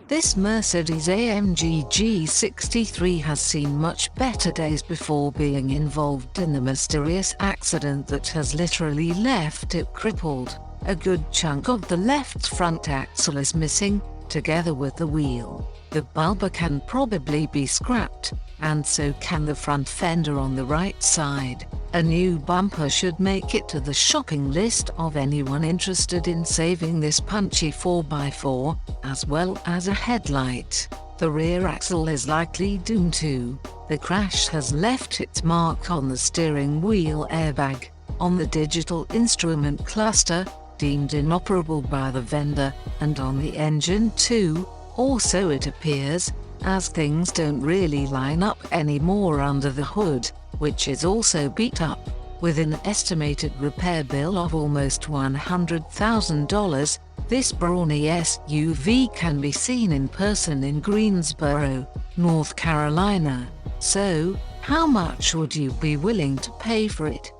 This Mercedes-AMG G63 has seen much better days before being involved in the mysterious accident that has literally left it crippled. A good chunk of the left front axle is missing, together with the wheel. The bumper can probably be scrapped, and so can the front fender on the right side. A new bumper should make it to the shopping list of anyone interested in saving this punchy 4x4, as well as a headlight. The rear axle is likely doomed too. The crash has left its mark on the steering wheel airbag, on the digital instrument cluster, deemed inoperable by the vendor, and on the engine too, or so it appears, as things don't really line up anymore under the hood, which is also beat up. With an estimated repair bill of almost $100,000, this brawny SUV can be seen in person in Greensboro, North Carolina. So, how much would you be willing to pay for it?